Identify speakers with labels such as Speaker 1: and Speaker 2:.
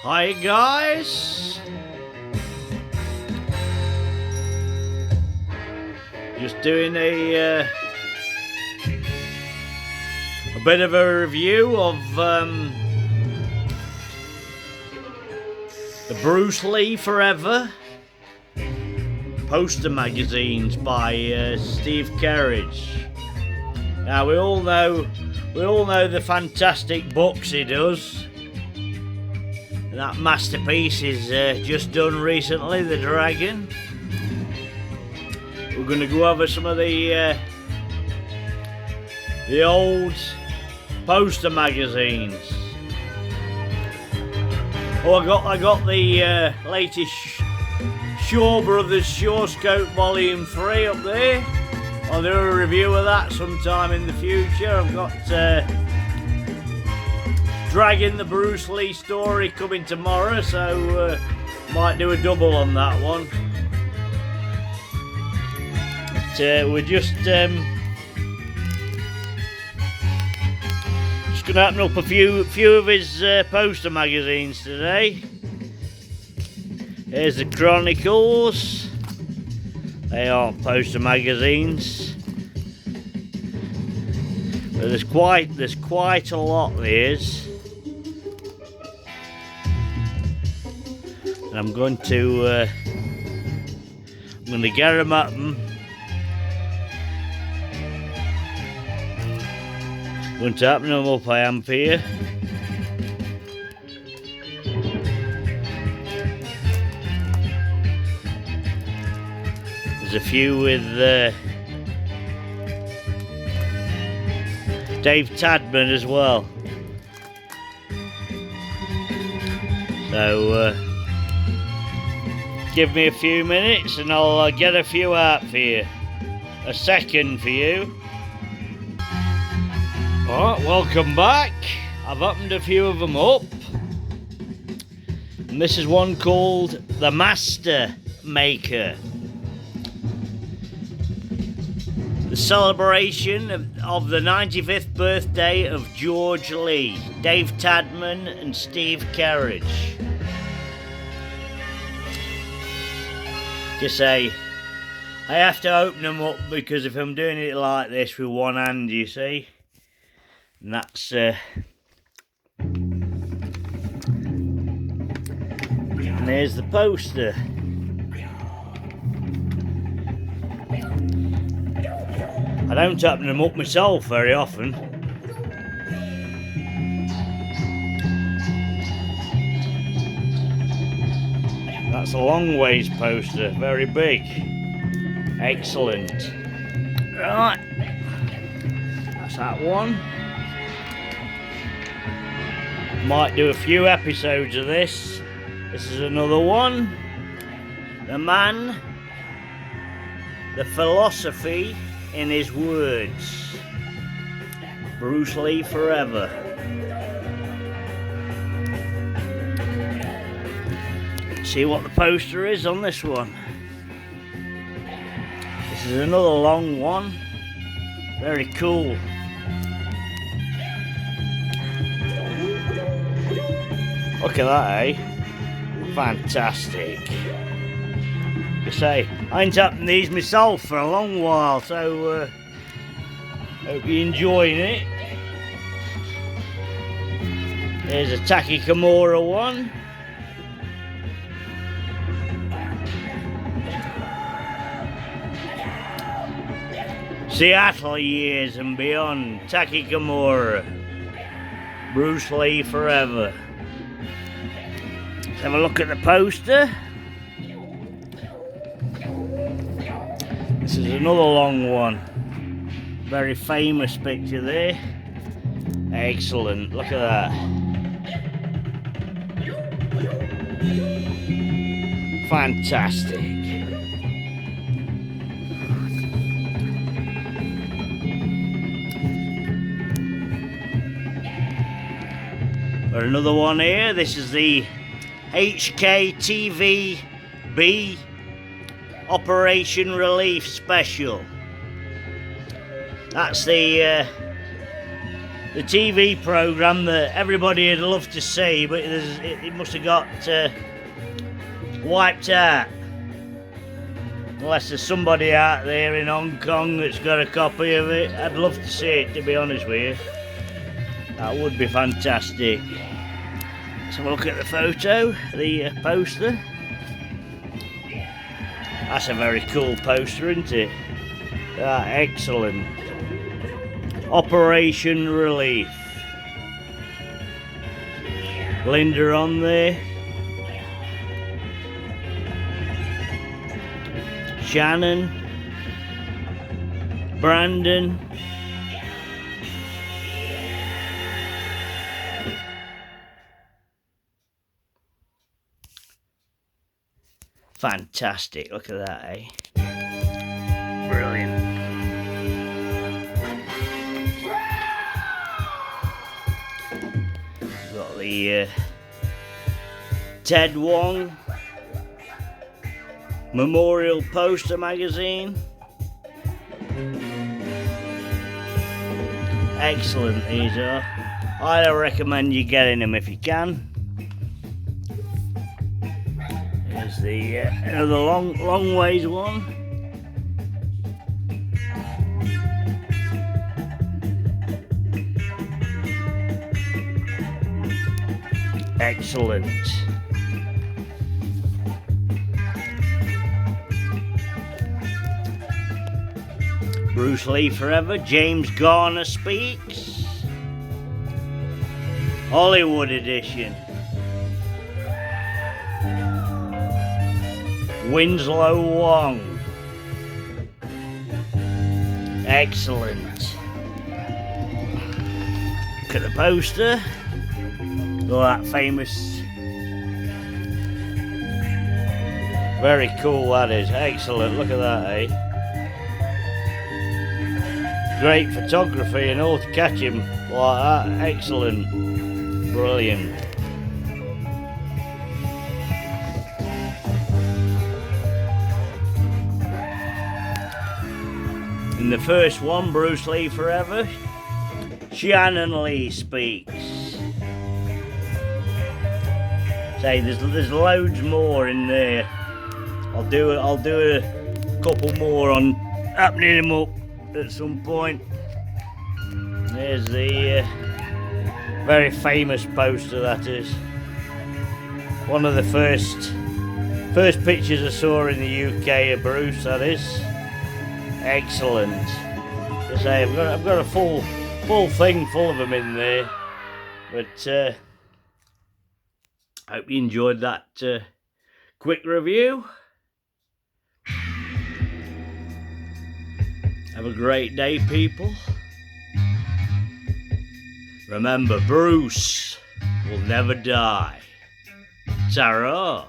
Speaker 1: Hi guys, just doing a bit of a review of the Bruce Lee Forever poster magazines by Steve Kerridge. Now we all know the fantastic books he does. That masterpiece is just done recently, The Dragon. We're going to go over some of the old poster magazines. Oh, I got the latest Shaw Brothers Shawscope Volume 3 up there. I'll do a review of that sometime in the future. I've got Dragon, the Bruce Lee story, coming tomorrow, so might do a double on that one. But, we're just going to open up a few of his poster magazines today. Here's the Chronicles. They aren't poster magazines, but there's quite a lot. There's. And I'm going to get them up. I'm going to open them up. I am here. There's a few with Dave Tadman as well. So give me a few minutes and I'll get a few out for you. A second for you. Alright, welcome back. I've opened a few of them up. And this is one called The Master Maker. The celebration of the 95th birthday of George Lee, Dave Tadman and Steve Kerridge. Just say, I have to open them up because if I'm doing it like this with one hand, you see, and that's and there's the poster. I don't open them up myself very often. That's a long ways poster, very big. Excellent. Right, that's that one. Might do a few episodes of this. This is another one. The man, the philosophy in his words. Bruce Lee Forever. See what the poster is on this one. This is another long one. Very cool. Look at that, eh? Fantastic. You say, I ain't opened these myself for a long while, so hope you're enjoying it. There's a Taki Kimura one. Seattle years and beyond. Taki Kimura. Bruce Lee Forever. Let's have a look at the poster. This is another long one. Very famous picture there. Excellent. Look at that. Fantastic. Got another one here. This is the HKTVB Operation Relief Special. That's the the TV programme that everybody would love to see, but it must have got wiped out. Unless there's somebody out there in Hong Kong that's got a copy of it. I'd love to see it, to be honest with you. That would be fantastic. Let's have a look at the photo, the poster. That's a very cool poster, isn't it? Excellent. Operation Relief. Linda on there. Shannon. Brandon. Fantastic, look at that, eh? Brilliant. Got the Ted Wong Memorial Poster Magazine. Excellent, these are. I recommend you getting them if you can. There's the another long ways one. Excellent. Bruce Lee Forever, James Garner Speaks. Hollywood edition. Winslow Wong. Excellent. Look at the poster. Look at that famous. Very cool that is. Excellent. Look at that, eh? Great photography and all to catch him like that. Excellent. Brilliant. In the first one, Bruce Lee Forever, Shannon Lee Speaks. Say, there's loads more in there. I'll do a couple more on happening them up at some point. There's the very famous poster, that is. One of the first pictures I saw in the UK of Bruce, that is. Excellent. As I say, I've got a full thing full of them in there. But I hope you enjoyed that quick review. Have a great day, people. Remember, Bruce will never die. Ta-ra.